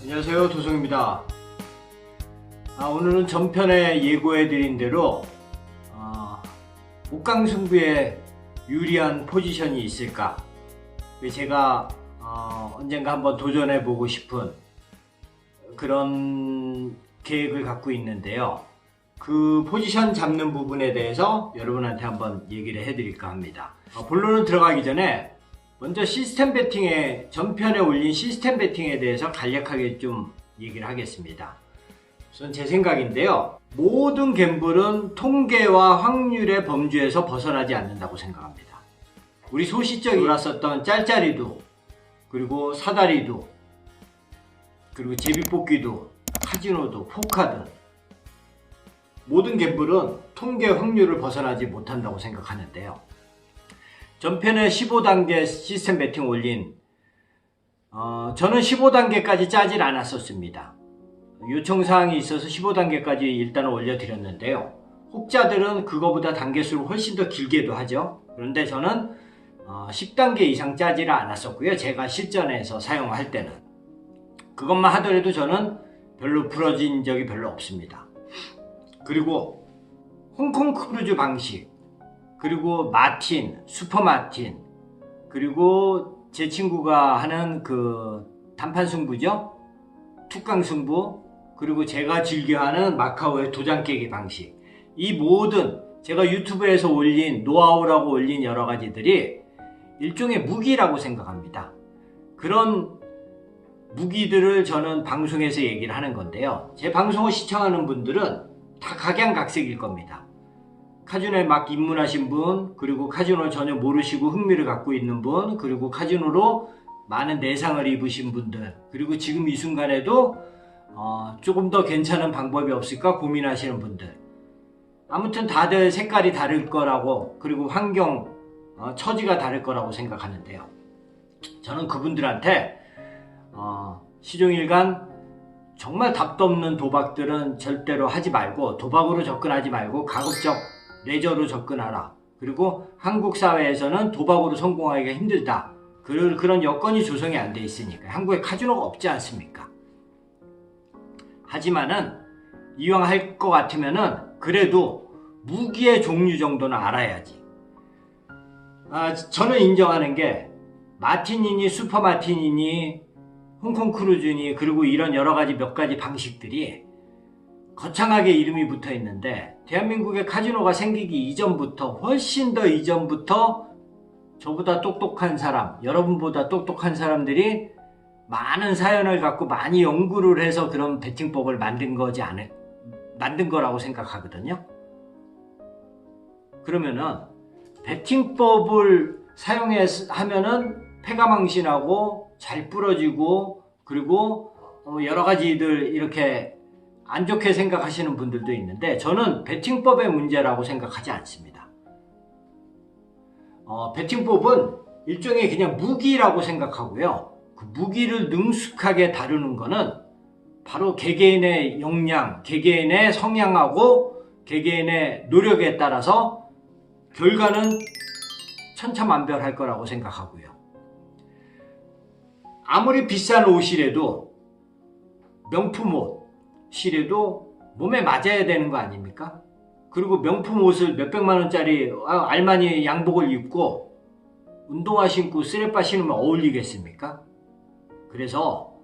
안녕하세요, 도성입니다. 오늘은 전편에 예고해드린 대로 목강승부에 유리한 포지션이 있을까, 제가 언젠가 한번 도전해보고 싶은 그런 계획을 갖고 있는데요. 그 포지션 잡는 부분에 대해서 여러분한테 한번 얘기를 해드릴까 합니다. 본론은 들어가기 전에 먼저 시스템 베팅에, 전편에 올린 시스템 베팅에 대해서 간략하게 좀 얘기를 하겠습니다. 우선 제 생각인데요. 모든 갬블은 통계와 확률의 범주에서 벗어나지 않는다고 생각합니다. 우리 소시적이 놀았었던 짤짤이도, 그리고 사다리도, 그리고 제비뽑기도, 카지노도, 포카든 모든 갬블은 통계 확률을 벗어나지 못한다고 생각하는데요. 전편에 15단계 시스템 베팅 올린 저는 15단계까지 짜질 않았었습니다. 요청사항이 있어서 15단계까지 일단은 올려드렸는데요. 혹자들은 그거보다 단계수를 훨씬 더 길게도 하죠. 그런데 저는 10단계 이상 짜지를 않았었고요. 제가 실전에서 사용할 때는 그것만 하더라도 저는 별로 부러진 적이 별로 없습니다. 그리고 홍콩 크루즈 방식, 그리고 마틴, 슈퍼 마틴, 그리고 제 친구가 하는 그 단판 승부죠, 툭강 승부, 그리고 제가 즐겨하는 마카오의 도장 깨기 방식, 이 모든 제가 유튜브에서 올린 노하우라고 올린 여러 가지들이 일종의 무기라고 생각합니다. 그런 무기들을 저는 방송에서 얘기를 하는 건데요. 제 방송을 시청하는 분들은 다 각양각색일 겁니다. 카지노에 막 입문하신 분, 그리고 카지노를 전혀 모르시고 흥미를 갖고 있는 분, 그리고 카지노로 많은 내상을 입으신 분들, 그리고 지금 이 순간에도 조금 더 괜찮은 방법이 없을까 고민하시는 분들, 아무튼 다들 색깔이 다를 거라고, 그리고 환경, 처지가 다를 거라고 생각하는데요. 저는 그분들한테 시종일관 정말 답도 없는 도박들은 절대로 하지 말고, 도박으로 접근하지 말고 가급적 레저로 접근하라. 그리고 한국 사회에서는 도박으로 성공하기가 힘들다. 그런 여건이 조성이 안 돼 있으니까. 한국에 카지노가 없지 않습니까? 하지만은 이왕 할 것 같으면은 그래도 무기의 종류 정도는 알아야지. 저는 인정하는 게 마틴이니 슈퍼 마틴이니 홍콩 크루즈니, 그리고 이런 여러 가지 몇 가지 방식들이 거창하게 이름이 붙어 있는데, 대한민국의 카지노가 생기기 이전부터, 훨씬 더 이전부터 저보다 똑똑한 사람, 여러분보다 똑똑한 사람들이 많은 사연을 갖고 많이 연구를 해서 그런 베팅법을 만든 거라고 생각하거든요. 그러면은 베팅법을 하면은 패가망신하고 잘 부러지고, 그리고 여러 가지들 이렇게 안 좋게 생각하시는 분들도 있는데, 저는 베팅법의 문제라고 생각하지 않습니다. 베팅법은 일종의 그냥 무기라고 생각하고요. 그 무기를 능숙하게 다루는 거는 바로 개개인의 역량, 개개인의 성향하고 개개인의 노력에 따라서 결과는 천차만별할 거라고 생각하고요. 아무리 비싼 옷이라도, 명품 옷이라도 몸에 맞아야 되는 거 아닙니까? 그리고 명품 옷을 몇백만 원짜리 알마니 양복을 입고 운동화 신고 쓰레빠 신으면 어울리겠습니까? 그래서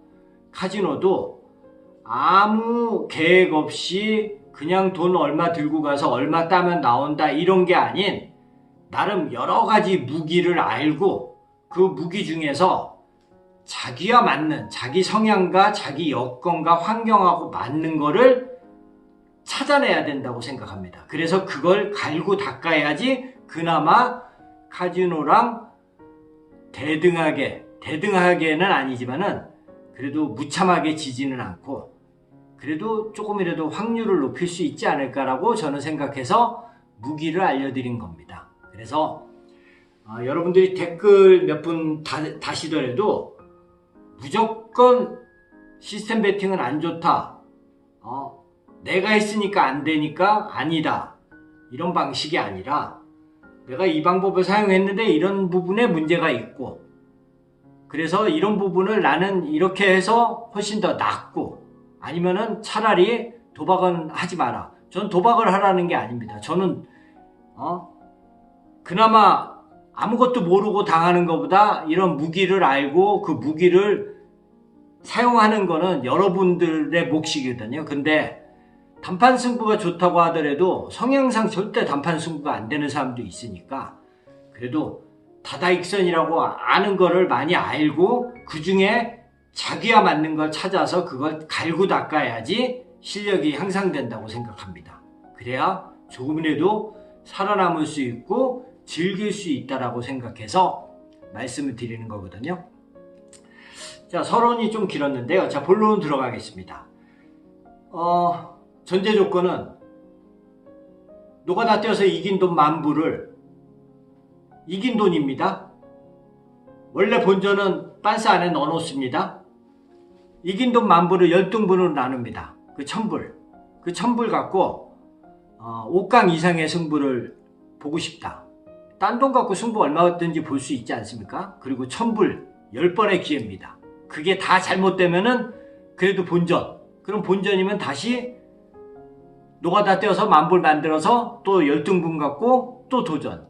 카지노도 아무 계획 없이 그냥 돈 얼마 들고 가서 얼마 따면 나온다, 이런 게 아닌, 나름 여러 가지 무기를 알고 그 무기 중에서 자기와 맞는, 자기 성향과 자기 여건과 환경하고 맞는 거를 찾아내야 된다고 생각합니다. 그래서 그걸 갈고 닦아야지 그나마 카지노랑 대등하게는 아니지만은 그래도 무참하게 지지는 않고, 그래도 조금이라도 확률을 높일 수 있지 않을까라고 저는 생각해서 무기를 알려드린 겁니다. 그래서 여러분들이 댓글 몇 분 다시더라도 무조건 시스템 베팅은 안 좋다, 내가 했으니까 안 되니까 아니다, 이런 방식이 아니라, 내가 이 방법을 사용했는데 이런 부분에 문제가 있고, 그래서 이런 부분을 나는 이렇게 해서 훨씬 더 낫고, 아니면은 차라리 도박은 하지 마라. 전 도박을 하라는 게 아닙니다. 저는 그나마 아무것도 모르고 당하는 것보다 이런 무기를 알고 그 무기를 사용하는 거는 여러분들의 몫이거든요. 근데 단판 승부가 좋다고 하더라도 성향상 절대 단판 승부가 안 되는 사람도 있으니까, 그래도 다다익선이라고 아는 거를 많이 알고 그 중에 자기와 맞는 걸 찾아서 그걸 갈고 닦아야지 실력이 향상된다고 생각합니다. 그래야 조금이라도 살아남을 수 있고 즐길 수 있다라고 생각해서 말씀을 드리는 거거든요. 자, 서론이 좀 길었는데요. 자, 본론 들어가겠습니다. 전제 조건은 노가다 뛰어서 이긴 돈 10,000불을 이긴 돈입니다. 원래 본전은 빤스 안에 넣어 놓습니다. 이긴 돈 10,000불을 10등분으로 나눕니다. 그 1,000불. 그 1,000불 갖고 5강 이상의 승부를 보고 싶다. 딴 돈 갖고 승부 얼마든지 볼 수 있지 않습니까? 그리고 1,000불 10번의 기회입니다. 그게 다 잘못되면은 그래도 본전. 그럼 본전이면 다시 노가다 떼어서 10,000불 만들어서 또 10등분 갖고 또 도전.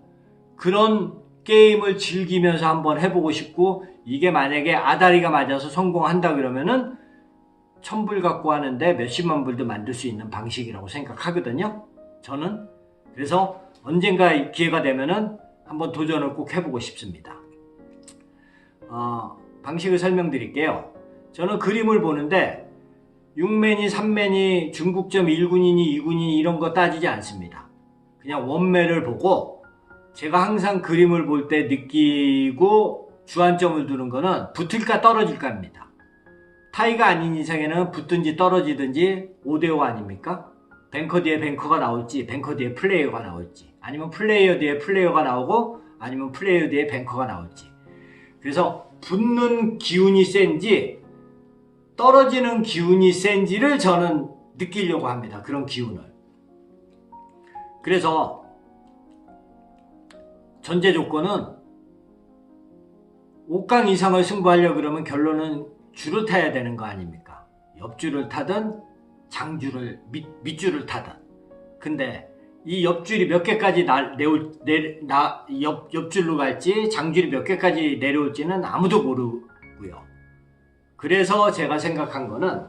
그런 게임을 즐기면서 한번 해보고 싶고, 이게 만약에 아다리가 맞아서 성공한다 그러면은 1,000불 갖고 하는데 몇십만 불도 만들 수 있는 방식이라고 생각하거든요. 저는. 그래서 언젠가 기회가 되면은 한번 도전을 꼭 해보고 싶습니다. 방식을 설명드릴게요. 저는 그림을 보는데 6매니 3매니 중국점 1군이니 2군이니 이런 거 따지지 않습니다. 그냥 원매를 보고, 제가 항상 그림을 볼 때 느끼고 주안점을 두는 거는 붙을까 떨어질까입니다. 타이가 아닌 이상에는 붙든지 떨어지든지 5대5 아닙니까? 뱅커 뒤에 뱅커가 나올지, 뱅커 뒤에 플레이어가 나올지, 아니면 플레이어 뒤에 플레이어가 나오고, 아니면 플레이어 뒤에 뱅커가 나올지. 그래서 붙는 기운이 센지 떨어지는 기운이 센지를 저는 느끼려고 합니다. 그런 기운을. 그래서 전제 조건은 5강 이상을 승부하려고 그러면 결론은 줄을 타야 되는 거 아닙니까? 옆줄을 타든 장줄을 밑줄을 타든. 근데 이 옆줄이 몇 개까지 옆줄로 갈지 장줄이 몇 개까지 내려올지는 아무도 모르고요. 그래서 제가 생각한 거는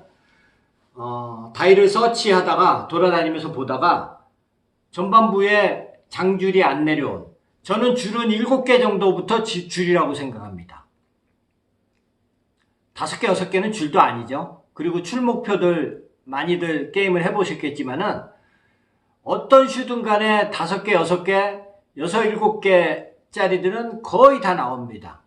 다이를 서치하다가 돌아다니면서 보다가 전반부에 장줄이 안 내려온, 저는 줄은 7개 정도부터 줄이라고 생각합니다. 5개, 6개는 줄도 아니죠. 그리고 출 목표들 많이들 게임을 해보셨겠지만은 어떤 슈든 간에 5개, 6개, 6, 7개짜리들은 거의 다 나옵니다.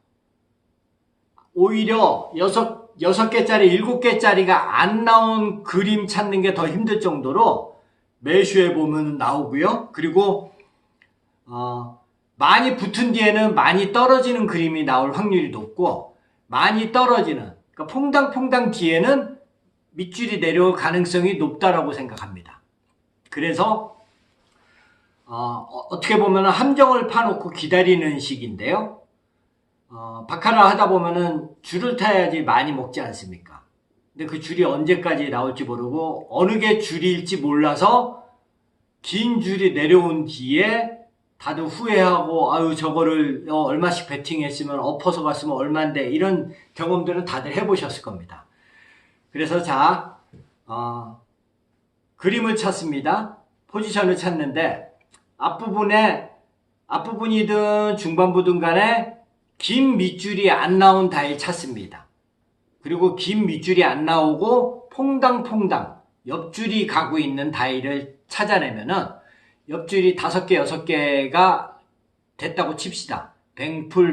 오히려 6개짜리, 7개짜리가 안 나온 그림 찾는 게 더 힘들 정도로 매슈에 보면 나오고요. 그리고 많이 붙은 뒤에는 많이 떨어지는 그림이 나올 확률이 높고, 많이 떨어지는, 그러니까 퐁당퐁당 뒤에는 밑줄이 내려올 가능성이 높다라고 생각합니다. 그래서 어떻게 보면 함정을 파놓고 기다리는 식인데요. 바카라 하다 보면은 줄을 타야지 많이 먹지 않습니까? 근데 그 줄이 언제까지 나올지 모르고 어느 게 줄일지 몰라서 긴 줄이 내려온 뒤에 다들 후회하고, 아유 저거를 얼마씩 베팅했으면 엎어서 갔으면 얼만데, 이런 경험들은 다들 해보셨을 겁니다. 그래서 자, 그림을 찾습니다. 포지션을 찾는데 앞부분이든 중반부든 간에 긴 밑줄이 안 나온 다이 찾습니다. 그리고 긴 밑줄이 안 나오고 퐁당퐁당 옆줄이 가고 있는 다이를 찾아내면은, 옆줄이 5개, 6개가 됐다고 칩시다. 뱅풀,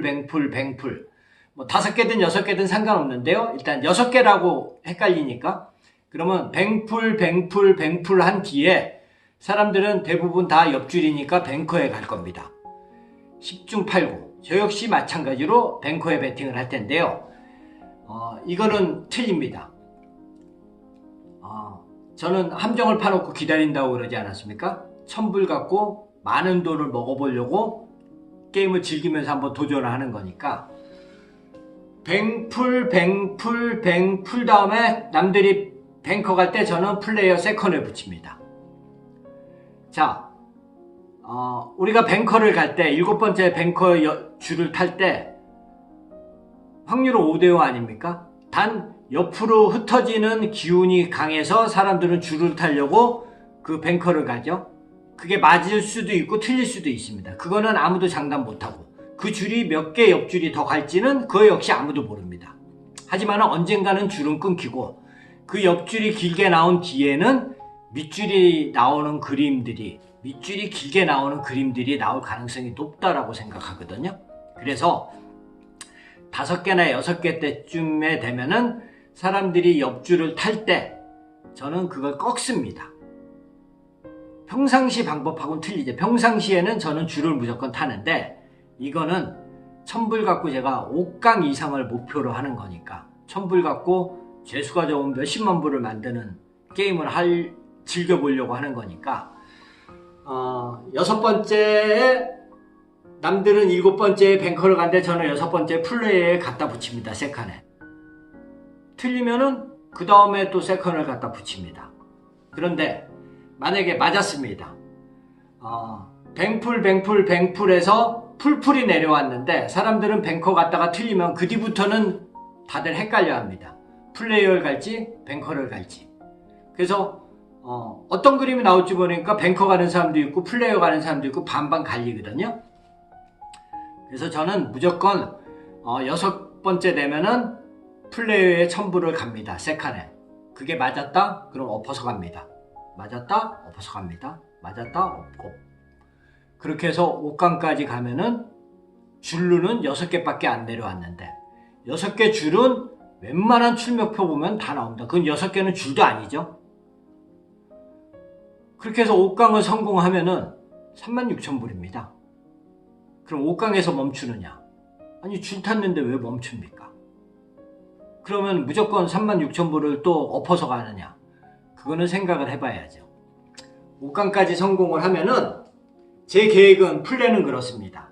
뭐 5개든 6개든 상관없는데요. 일단 6개라고 헷갈리니까. 그러면 뱅풀 한 뒤에 사람들은 대부분 다 옆줄이니까 뱅커에 갈 겁니다. 10중 8구. 저 역시 마찬가지로 뱅커에 배팅을 할 텐데요. 이거는 틀립니다. 저는 함정을 파놓고 기다린다고 그러지 않았습니까? 1,000불 갖고 많은 돈을 먹어보려고 게임을 즐기면서 한번 도전을 하는 거니까, 뱅풀 뱅풀 뱅풀 다음에 남들이 뱅커 갈 때 저는 플레이어 세컨을 붙입니다. 자, 우리가 뱅커를 갈 때 7번째 뱅커 줄을 탈 때 확률은 5대5 아닙니까? 단 옆으로 흩어지는 기운이 강해서 사람들은 줄을 타려고 그 뱅커를 가죠. 그게 맞을 수도 있고 틀릴 수도 있습니다. 그거는 아무도 장담 못하고 그 줄이 몇 개 옆줄이 더 갈지는 그거 역시 아무도 모릅니다. 하지만 언젠가는 줄은 끊기고 그 옆줄이 길게 나온 뒤에는 밑줄이 길게 나오는 그림들이 나올 가능성이 높다라고 생각하거든요. 그래서 5개나 6개 때쯤에 되면은 사람들이 옆줄을 탈 때 저는 그걸 꺾습니다. 평상시 방법하고는 틀리죠. 평상시에는 저는 줄을 무조건 타는데 이거는 1000불 갖고 제가 5강 이상을 목표로 하는 거니까 1000불 갖고 재수가 좋은 몇십만 불을 만드는 게임을 즐겨보려고 하는 거니까 6번째에 남들은 7번째에 뱅커를 간데 저는 6번째 플레이에 갖다 붙입니다. 세컨에. 틀리면은 그 다음에 또 세컨을 갖다 붙입니다. 그런데 만약에 맞았습니다. 뱅풀에서 풀풀이 내려왔는데 사람들은 뱅커 갔다가 틀리면 그 뒤부터는 다들 헷갈려 합니다. 플레이어를 갈지 뱅커를 갈지. 그래서 어떤 그림이 나올지 보니까 뱅커 가는 사람도 있고 플레이어 가는 사람도 있고 반반 갈리거든요. 그래서 저는 무조건 6번째 되면은 플레이어의 1000불을 갑니다. 세컨에. 그게 맞았다? 그럼 엎어서 갑니다. 맞았다? 엎어서 갑니다. 맞았다? 엎고. 그렇게 해서 5강까지 가면은 줄로는 6개밖에 안 내려왔는데 6개 줄은 웬만한 출력표 보면 다 나옵니다. 그건 6개는 줄도 아니죠. 그렇게 해서 5강을 성공하면은 36,000불입니다. 그럼 5강에서 멈추느냐? 아니 줄 탔는데 왜 멈춥니까? 그러면 무조건 36,000불을 또 엎어서 가느냐? 그거는 생각을 해봐야죠. 5강까지 성공을 하면은 제 계획은 플랜은 그렇습니다.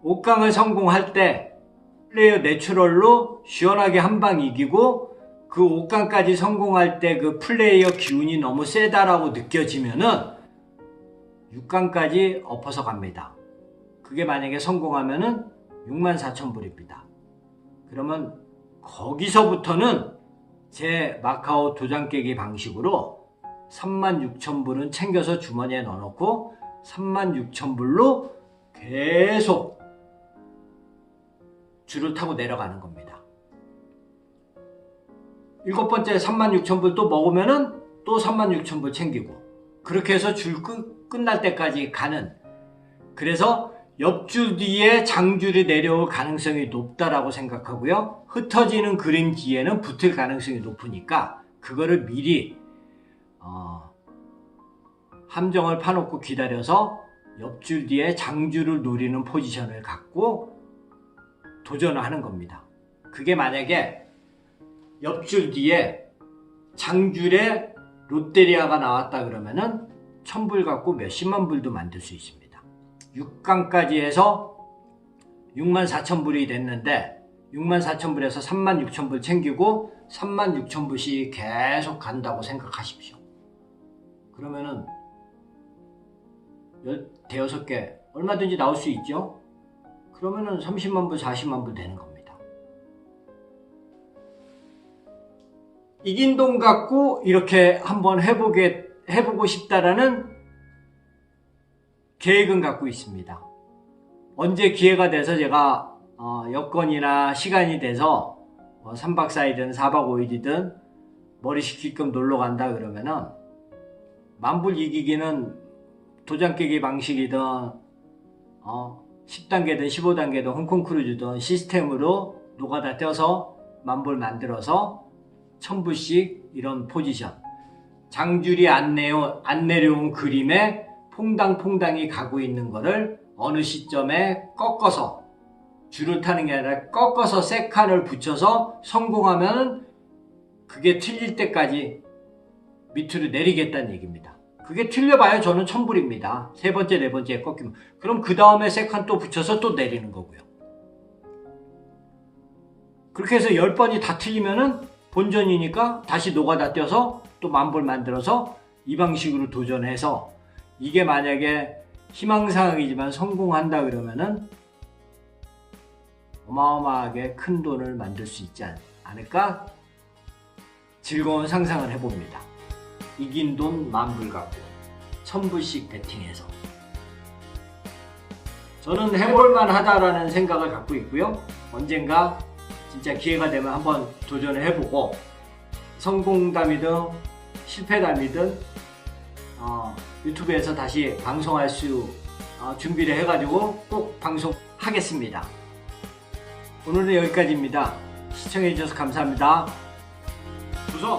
5강을 성공할 때 플레이어 내추럴로 시원하게 한 방 이기고 그 5강까지 성공할 때 그 플레이어 기운이 너무 세다라고 느껴지면은 6강까지 엎어서 갑니다. 그게 만약에 성공하면은 64,000불입니다. 그러면 거기서부터는 제 마카오 도장 깨기 방식으로 36,000불은 챙겨서 주머니에 넣어놓고 36,000불로 계속 줄을 타고 내려가는 겁니다. 7번째 36,000불 또 먹으면은 또 36,000불 챙기고 그렇게 해서 줄 끝날 때까지 가는, 그래서 옆줄 뒤에 장줄이 내려올 가능성이 높다라고 생각하고요. 흩어지는 그림 뒤에는 붙을 가능성이 높으니까 그거를 미리 함정을 파놓고 기다려서 옆줄 뒤에 장줄을 노리는 포지션을 갖고 도전을 하는 겁니다. 그게 만약에 옆줄 뒤에 장줄에 롯데리아가 나왔다 그러면은 1000불 갖고 몇십만 불도 만들 수 있습니다. 6강까지 해서 64,000불이 됐는데 64,000불에서 36,000불 챙기고 36,000불씩 계속 간다고 생각하십시오. 그러면은 16개 얼마든지 나올 수 있죠. 그러면은 30만 불, 40만 불 되는 겁니다. 이긴 돈 갖고 이렇게 한번 해보고 싶다라는 계획은 갖고 있습니다. 언제 기회가 돼서 제가 여건이나 시간이 돼서 3박 4일이든 4박 5일이든 머리 식힐끔 놀러 간다 그러면은 만불 이기기는 도장 깨기 방식이든 10단계든 15단계든 홍콩 크루즈든 시스템으로 노가다 떼어서 만불 만들어서 1000불씩 이런 포지션, 장줄이 안 내려온 그림에 퐁당퐁당이 가고 있는 거를 어느 시점에 꺾어서, 줄을 타는 게 아니라 꺾어서 세 칸을 붙여서 성공하면 그게 틀릴 때까지 밑으로 내리겠다는 얘기입니다. 그게 틀려봐야 저는 1000불입니다. 세 번째, 네 번째에 꺾이면. 그럼 그 다음에 세 칸 또 붙여서 또 내리는 거고요. 그렇게 해서 10번이 다 틀리면은 본전이니까 다시 노가다 떼서 또 만불 만들어서 이 방식으로 도전해서 이게 만약에 희망사항이지만 성공한다 그러면은 어마어마하게 큰 돈을 만들 수 있지 않을까? 즐거운 상상을 해봅니다. 이긴 돈 만불 갖고 1000불씩 베팅해서 저는 해볼만 하다라는 생각을 갖고 있고요. 언젠가 진짜 기회가 되면 한번 도전을 해보고 성공담이든 실패담이든 유튜브에서 다시 방송할 수 준비를 해가지고 꼭 방송하겠습니다. 오늘은 여기까지입니다. 시청해주셔서 감사합니다. 주소